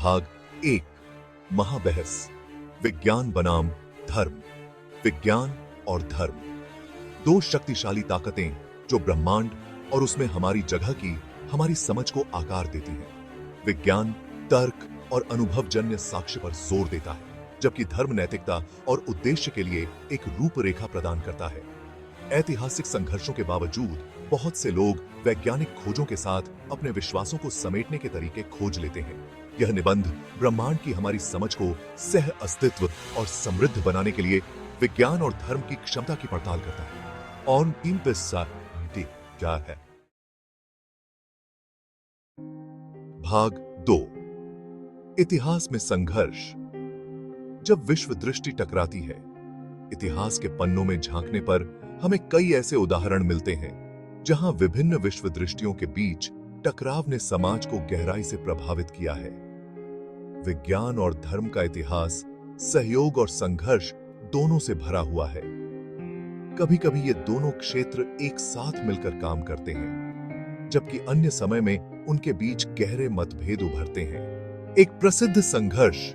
भाग 1 महाबहस विज्ञान बनाम धर्म। विज्ञान और धर्म दो शक्तिशाली ताकतें जो ब्रह्मांड और उसमें हमारी जगह की हमारी समझ को आकार देती हैं। विज्ञान तर्क और अनुभवजन्य साक्ष्य पर जोर देता है, जबकि धर्म नैतिकता और उद्देश्य के लिए एक रूपरेखा प्रदान करता है। ऐतिहासिक संघर्षों के बावजूद बहुत से लोग वैज्ञानिक खोजों के साथ अपने विश्वासों को समेटने के तरीके खोज लेते हैं। यह निबंध ब्रह्मांड की हमारी समझ को सह अस्तित्व और समृद्ध बनाने के लिए विज्ञान और धर्म की क्षमता की पड़ताल करता है। और टीम क्या है। भाग 2 इतिहास में संघर्ष। जब विश्व दृष्टि टकराती है, इतिहास के पन्नों में झांकने पर हमें कई ऐसे उदाहरण मिलते हैं जहां विभिन्न विश्व दृष्टियों के बीच टकराव ने समाज को गहराई से प्रभावित किया है। विज्ञान और धर्म का इतिहास सहयोग और संघर्ष दोनों से भरा हुआ है। कभी कभी ये दोनों क्षेत्र एक साथ मिलकर काम करते हैं, जबकि अन्य समय में उनके बीच गहरे मतभेद उभरते हैं। एक प्रसिद्ध संघर्ष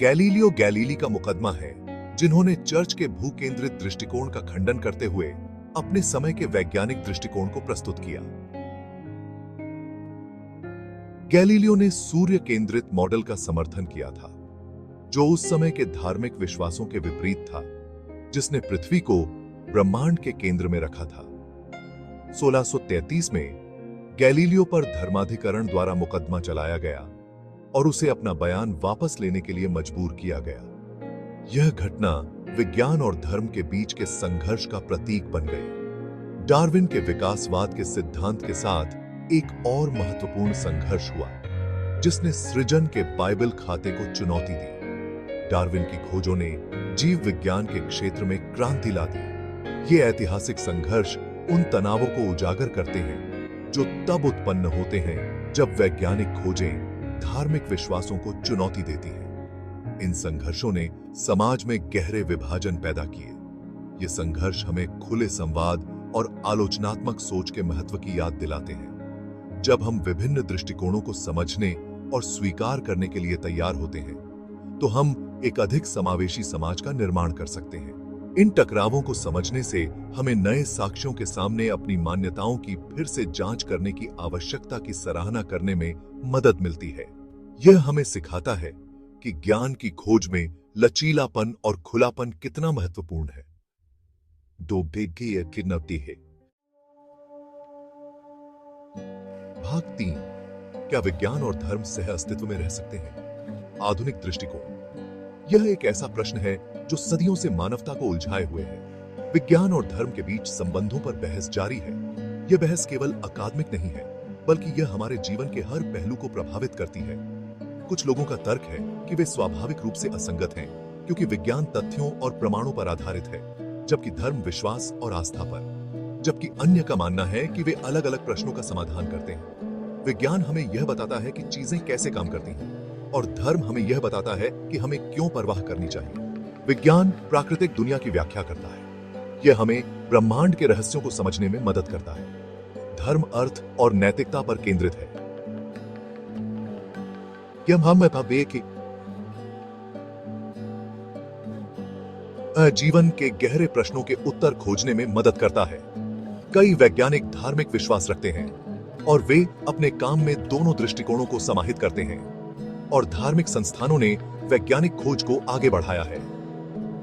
गैलीलियो गैलीली का मुकदमा है, जिन्होंने चर्च के भूकेंद्रित दृष्टिकोण का खंडन करते हुए अपने समय के वैज्ञानिक दृष्टिकोण को प्रस्तुत किया। गैलीलियो ने सूर्य केंद्रित मॉडल का समर्थन किया था, जो उस समय के धार्मिक विश्वासों के विपरीत था, जिसने पृथ्वी को ब्रह्मांड के केंद्र में रखा था। 1633 में गैलीलियो पर धर्माधिकरण द्वारा मुकदमा चलाया गया और उसे अपना बयान वापस लेने के लिए मजबूर किया गया। यह घटना विज्ञान और धर्म के बीच के संघर्ष का प्रतीक बन गई। डार्विन के विकासवाद के सिद्धांत के साथ एक और महत्वपूर्ण संघर्ष हुआ, जिसने सृजन के बाइबल खाते को चुनौती दी। डार्विन की खोजों ने जीव विज्ञान के क्षेत्र में क्रांति ला दी। ये ऐतिहासिक संघर्ष उन तनावों को उजागर करते हैं जो तब उत्पन्न होते हैं जब वैज्ञानिक खोजें धार्मिक विश्वासों को चुनौती देती हैं। इन संघर्षों ने समाज में गहरे विभाजन पैदा किए। ये संघर्ष हमें खुले संवाद और आलोचनात्मक सोच के महत्व की याद दिलाते हैं। जब हम विभिन्न दृष्टिकोणों को समझने और स्वीकार करने के लिए तैयार होते हैं, तो हम एक अधिक समावेशी समाज का निर्माण कर सकते हैं। इन टकरावों को समझने से हमें नए साक्ष्यों के सामने अपनी मान्यताओं की फिर से जांच करने की आवश्यकता की सराहना करने में मदद मिलती है। यह हमें सिखाता है कि ज्ञान की खोज में लचीलापन और खुलापन कितना महत्वपूर्ण है। है। भाग 3 क्या विज्ञान और धर्म सह अस्तित्व में रह सकते हैं? आधुनिक दृष्टिकोण। यह एक ऐसा प्रश्न है जो सदियों से मानवता को उलझाए हुए है। विज्ञान और धर्म के बीच संबंधों पर बहस जारी है। यह बहस केवल अकादमिक नहीं है, बल्कि यह हमारे जीवन के हर पहलू को प्रभावित करती है। कुछ लोगों का तर्क है कि वे स्वाभाविक रूप से असंगत हैं, क्योंकि विज्ञान तथ्यों और प्रमाणों पर आधारित है, जबकि धर्म विश्वास और आस्था पर। जबकि अन्य का मानना है कि वे अलग अलग प्रश्नों का समाधान करते हैं। विज्ञान हमें यह बताता है कि चीजें कैसे काम करती हैं, और धर्म हमें यह बताता है कि हमें क्यों परवाह करनी चाहिए। विज्ञान प्राकृतिक दुनिया की व्याख्या करता है। यह हमें ब्रह्मांड के रहस्यों को समझने में मदद करता है। धर्म अर्थ और नैतिकता पर केंद्रित है। जीवन के गहरे प्रश्नों के उत्तर खोजने में मदद करता है। कई वैज्ञानिक धार्मिक विश्वास रखते हैं और वे अपने काम में दोनों दृष्टिकोणों को समाहित करते हैं, और धार्मिक संस्थानों ने वैज्ञानिक खोज को आगे बढ़ाया है।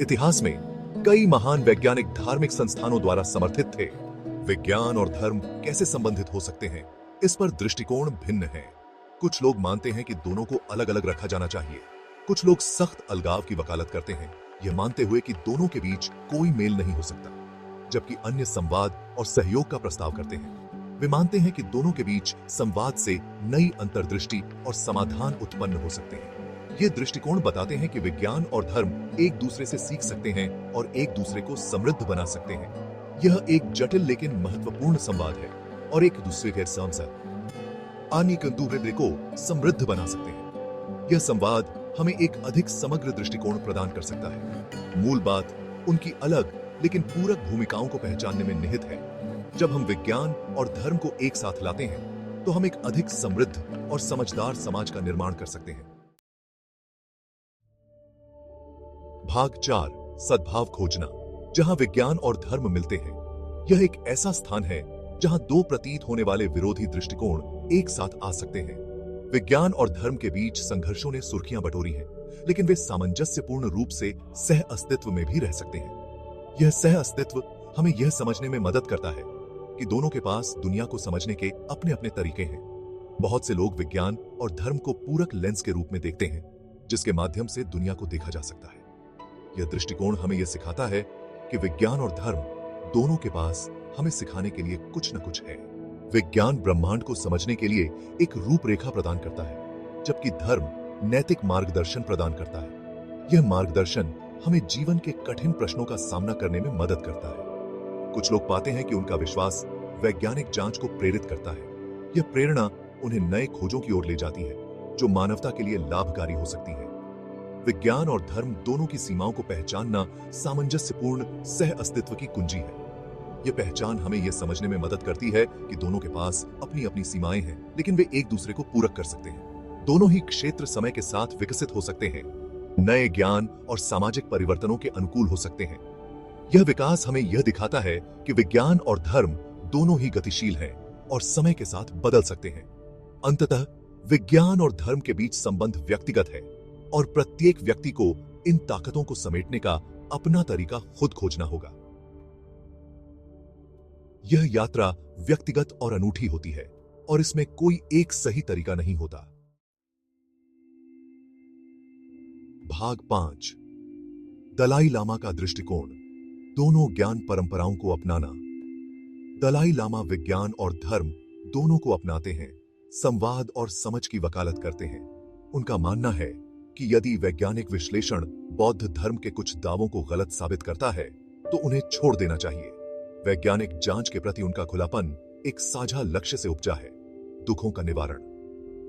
इतिहास में कई महान वैज्ञानिक धार्मिक संस्थानों द्वारा समर्थित थे। विज्ञान और धर्म कैसे संबंधित हो सकते हैं, इस पर दृष्टिकोण भिन्न है। कुछ लोग मानते हैं कि दोनों को अलग अलग रखा जाना चाहिए। कुछ लोग सख्त अलगाव की वकालत करते हैं, यह मानते हुए कि दोनों के बीच कोई मेल नहीं हो सकता, जबकि अन्य संवाद और सहयोग का प्रस्ताव करते हैं। वे मानते हैं कि दोनों के बीच संवाद से नई अंतर्दृष्टि और समाधान उत्पन्न हो सकते हैं। ये दृष्टिकोण बताते हैं कि विज्ञान और धर्म एक दूसरे से सीख सकते हैं और एक दूसरे को समृद्ध बना सकते हैं। यह एक जटिल लेकिन महत्वपूर्ण संवाद है और एक दूसरे के को समृद्ध बना सकते हैं। यह संवाद हमें एक अधिक समग्र दृष्टिकोण प्रदान कर सकता है। मूल बात उनकी अलग लेकिन पूरक भूमिकाओं को पहचानने में निहित है। जब हम विज्ञान और धर्म को एक साथ लाते हैं, तो हम एक अधिक समृद्ध और समझदार समाज का निर्माण कर सकते हैं। भाग 4 सद्भाव खोजना, जहां विज्ञान और धर्म मिलते हैं। यह एक ऐसा स्थान है जहां दो प्रतीत होने वाले विरोधी दृष्टिकोण एक साथ आ सकते हैं। विज्ञान और धर्म के बीच संघर्षों ने सुर्खियां बटोरी हैं, लेकिन वे सामंजस्यपूर्ण रूप से सह अस्तित्व में भी रह सकते हैं। यह सह अस्तित्व हमें यह समझने में मदद करता है कि दोनों के पास दुनिया को समझने के अपने अपने तरीके हैं। बहुत से लोग विज्ञान और धर्म को पूरक लेंस के रूप में देखते हैं, जिसके माध्यम से दुनिया को देखा जा सकता है। यह दृष्टिकोण हमें यह सिखाता है कि विज्ञान और धर्म दोनों के पास हमें सिखाने के लिए कुछ न कुछ है। विज्ञान ब्रह्मांड को समझने के लिए एक रूपरेखा प्रदान करता है, जबकि धर्म नैतिक मार्गदर्शन प्रदान करता है। यह मार्गदर्शन हमें जीवन के कठिन प्रश्नों का सामना करने में मदद करता है। कुछ लोग पाते हैं कि उनका विश्वास वैज्ञानिक जांच को प्रेरित करता है। यह प्रेरणा उन्हें नए खोजों की ओर ले जाती है, जो मानवता के लिए लाभकारी हो सकती है। विज्ञान और धर्म दोनों की सीमाओं को पहचानना सामंजस्यपूर्ण सह अस्तित्व की कुंजी है। यह पहचान हमें यह समझने में मदद करती है कि दोनों के पास अपनी अपनी सीमाएं हैं, लेकिन वे एक दूसरे को पूरक कर सकते हैं। दोनों ही क्षेत्र समय के साथ विकसित हो सकते हैं, नए ज्ञान और सामाजिक परिवर्तनों के अनुकूल हो सकते हैं। यह विकास हमें यह दिखाता है कि विज्ञान और धर्म दोनों ही गतिशील हैं और समय के साथ बदल सकते हैं। अंततः विज्ञान और धर्म के बीच संबंध व्यक्तिगत है और प्रत्येक व्यक्ति को इन ताकतों को समेटने का अपना तरीका खुद खोजना होगा। यह यात्रा व्यक्तिगत और अनूठी होती है और इसमें कोई एक सही तरीका नहीं होता। भाग 5 दलाई लामा का दृष्टिकोण, दोनों ज्ञान परंपराओं को अपनाना। दलाई लामा विज्ञान और धर्म दोनों को अपनाते हैं, संवाद और समझ की वकालत करते हैं। उनका मानना है कि यदि वैज्ञानिक विश्लेषण बौद्ध धर्म के कुछ दावों को गलत साबित करता है, तो उन्हें छोड़ देना चाहिए। वैज्ञानिक जांच के प्रति उनका खुलापन एक साझा लक्ष्य से उपजा है, दुखों का निवारण।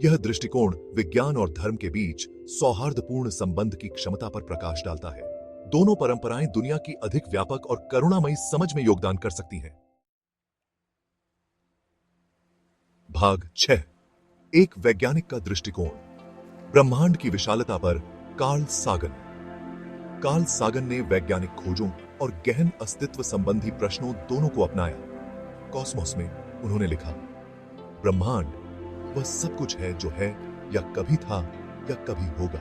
यह दृष्टिकोण विज्ञान और धर्म के बीच सौहार्दपूर्ण संबंध की क्षमता पर प्रकाश डालता है। दोनों परंपराएं दुनिया की अधिक व्यापक और करुणामयी समझ में योगदान कर सकती हैं। भाग 6 एक वैज्ञानिक का दृष्टिकोण, ब्रह्मांड की विशालता पर कार्ल सागन। कार्ल सागन ने वैज्ञानिक खोजों और गहन अस्तित्व संबंधी प्रश्नों दोनों को अपनाया। कॉस्मोस में उन्होंने लिखा, ब्रह्मांड वह सब कुछ है जो है या कभी था या कभी होगा।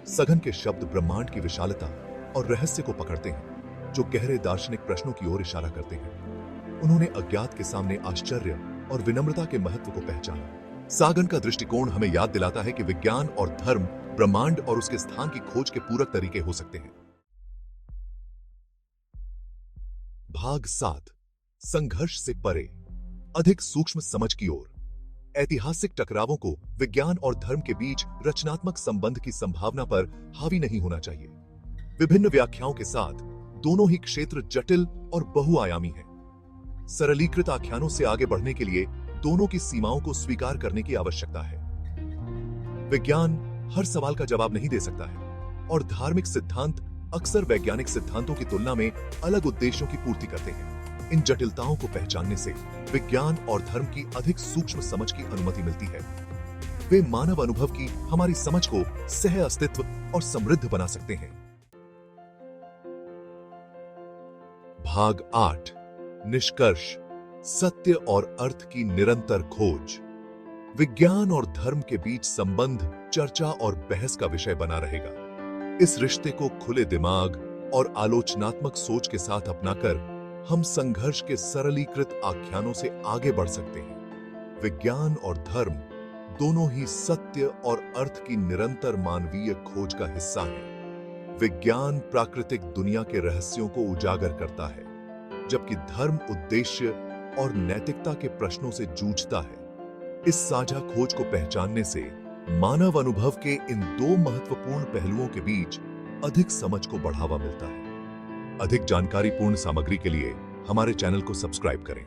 सघन के शब्द ब्रह्मांड की विशालता और रहस्य को पकड़ते हैं, जो गहरे दार्शनिक प्रश्नों की ओर इशारा करते हैं। उन्होंने अज्ञात के सामने आश्चर्य और विनम्रता के महत्व को पहचाना। सागन का दृष्टिकोण हमें याद दिलाता है कि विज्ञान और धर्म ब्रह्मांड और उसके स्थान की खोज के पूरक तरीके हो सकते हैं। भाग 7 संघर्ष से परे, अधिक सूक्ष्म समझ की ओर। ऐतिहासिक टकरावों को विज्ञान और धर्म के बीच रचनात्मक संबंध की संभावना पर हावी नहीं होना चाहिए। विभिन्न व्याख्याओं के साथ दोनों ही क्षेत्र जटिल और बहुआयामी हैं। सरलीकृत आख्यानों से आगे बढ़ने के लिए दोनों की सीमाओं को स्वीकार करने की आवश्यकता है। विज्ञान हर सवाल का जवाब नहीं दे सकता है और धार्मिक सिद्धांत अक्सर वैज्ञानिक सिद्धांतों की तुलना में अलग उद्देश्यों की पूर्ति करते हैं। इन जटिलताओं को पहचानने से विज्ञान और धर्म की अधिक सूक्ष्म समझ की अनुमति मिलती है। वे मानव अनुभव की हमारी समझ को सह अस्तित्व और समृद्ध बना सकते हैं। भाग 8 निष्कर्ष, सत्य और अर्थ की निरंतर खोज। विज्ञान और धर्म के बीच संबंध चर्चा और बहस का विषय बना रहेगा। इस रिश्ते को खुले दिमाग और आलोचनात्मक सोच के साथ अपनाकर हम संघर्ष के सरलीकृत आख्यानों से आगे बढ़ सकते हैं। विज्ञान और धर्म दोनों ही सत्य और अर्थ की निरंतर मानवीय खोज का हिस्सा हैं। विज्ञान प्राकृतिक दुनिया के रहस्यों को उजागर करता है, जबकि धर्म उद्देश्य और नैतिकता के प्रश्नों से जूझता है। इस साझा खोज को पहचानने से मानव अनुभव के इन दो महत्वपूर्ण पहलुओं के बीच अधिक समझ को बढ़ावा मिलता है। अधिक जानकारीपूर्ण सामग्री के लिए हमारे चैनल को सब्सक्राइब करें।